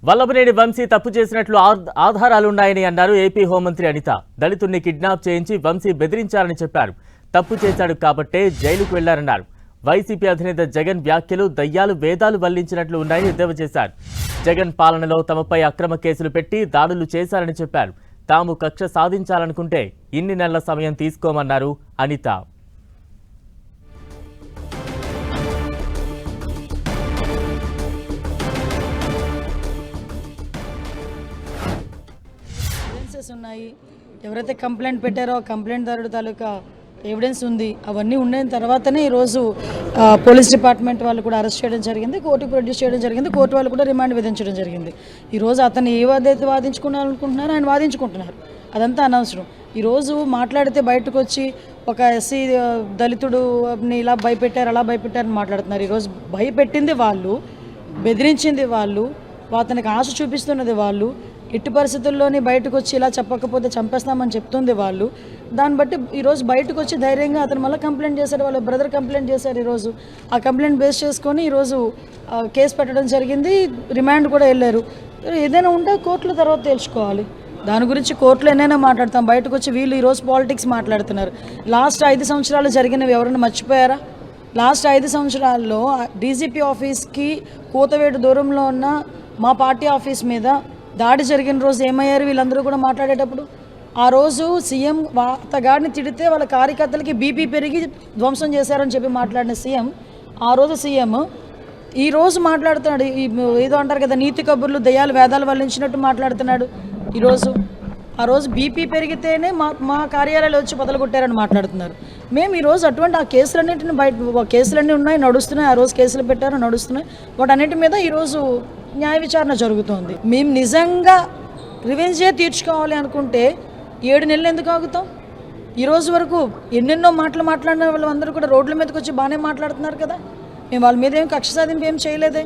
వల్లభనేని వంశీ తప్పు చేసినట్లు ఆధారాలున్నాయని అన్నారు ఏపీ హోంమంత్రి అనిత. దళితుడిని కిడ్నాప్ చేయించి వంశీ బెదిరించారని చెప్పారు. తప్పు చేశాడు కాబట్టే జైలుకు వెళ్లారన్నారు. వైసీపీ అధినేత జగన్ వ్యాఖ్యలు దయ్యాలు వేదాలు వల్లించినట్లు ఉన్నాయని ఎద్దేవా చేశారు. జగన్ పాలనలో తమపై అక్రమ కేసులు పెట్టి దాడులు చేశారని చెప్పారు. తాము కక్ష సాధించాలనుకుంటే ఇన్ని నెలల సమయం తీసుకోమన్నారు అనిత. ఉన్నాయి, ఎవరైతే కంప్లైంట్ పెట్టారో కంప్లైంట్ దారుడు తాలూకా ఎవిడెన్స్ ఉంది. అవన్నీ ఉన్న తర్వాతనే ఈరోజు పోలీస్ డిపార్ట్మెంట్ వాళ్ళు కూడా అరెస్ట్ చేయడం జరిగింది, కోర్టుకు ప్రొడ్యూస్ చేయడం జరిగింది, కోర్టు వాళ్ళు కూడా రిమాండ్ విధించడం జరిగింది. ఈరోజు అతను ఏ వాదైతే వాదించుకున్నారనుకుంటున్నారో ఆయన వాదించుకుంటున్నారు. అదంతా అనవసరం. ఈరోజు మాట్లాడితే బయటకు వచ్చి ఒక ఎస్సీ దళితుడుని ఇలా భయపెట్టారు అలా భయపెట్టారని మాట్లాడుతున్నారు. ఈరోజు భయపెట్టింది వాళ్ళు, బెదిరించింది వాళ్ళు, అతనికి ఆశ చూపిస్తున్నది వాళ్ళు, ఎట్టి పరిస్థితుల్లోని బయటకు వచ్చి ఇలా చెప్పకపోతే చంపేస్తామని చెప్తుంది వాళ్ళు. దాన్ని బట్టి ఈరోజు బయటకు వచ్చి ధైర్యంగా అతను మళ్ళీ కంప్లైంట్ చేశారు, వాళ్ళ బ్రదర్ కంప్లైంట్ చేశారు. ఈరోజు ఆ కంప్లైంట్ బేస్ చేసుకొని ఈరోజు కేసు పెట్టడం జరిగింది, రిమాండ్ కూడా వెళ్ళారు. ఏదైనా ఉంటే కోర్టుల తర్వాత తెలుసుకోవాలి. దాని గురించి కోర్టులో ఎన్నైనా మాట్లాడతాం. బయటకు వచ్చి వీళ్ళు ఈరోజు పాలిటిక్స్ మాట్లాడుతున్నారు. లాస్ట్ 5 సంవత్సరాలు జరిగినవి ఎవరైనా మర్చిపోయారా? లాస్ట్ 5 సంవత్సరాల్లో డీజీపీ ఆఫీస్కి కూతవేటు దూరంలో ఉన్న మా పార్టీ ఆఫీస్ మీద దాడి జరిగిన రోజు ఏమయ్యారు వీళ్ళందరూ కూడా మాట్లాడేటప్పుడు? ఆ రోజు సీఎం అతగాడిని తిడితే వాళ్ళ కార్యకర్తలకి బీపీ పెరిగి ధ్వంసం చేశారని చెప్పి మాట్లాడిన సీఎం, ఆ రోజు సీఎం ఈరోజు మాట్లాడుతున్నాడు. ఏదో అంటారు కదా, నీతి కబుర్లు దయ్యాలు వేదాలు వల్లించినట్టు మాట్లాడుతున్నాడు. ఆ రోజు బీపీ పెరిగితేనే మా కార్యాలయాలు వచ్చి బదలుగొట్టారని మాట్లాడుతున్నారు. మేము ఈరోజు అటువంటి ఆ కేసులన్నింటిని కేసులన్నీ ఉన్నాయి, నడుస్తున్నాయి. ఆ రోజు కేసులు పెట్టారు, నడుస్తున్నాయి. వాటన్నిటి మీద ఈరోజు న్యాయ విచారణ జరుగుతోంది. మేము నిజంగా రివెంజే తీర్చుకోవాలి అనుకుంటే 7 నెలలు ఎందుకు ఆగుతాం? ఈరోజు వరకు ఎన్నెన్నో మాటలు మాట్లాడిన వాళ్ళందరూ కూడా రోడ్ల మీదకి వచ్చి బాగానే మాట్లాడుతున్నారు కదా. మేము వాళ్ళ మీద ఏం కక్ష సాధింపు ఏం చేయలేదే.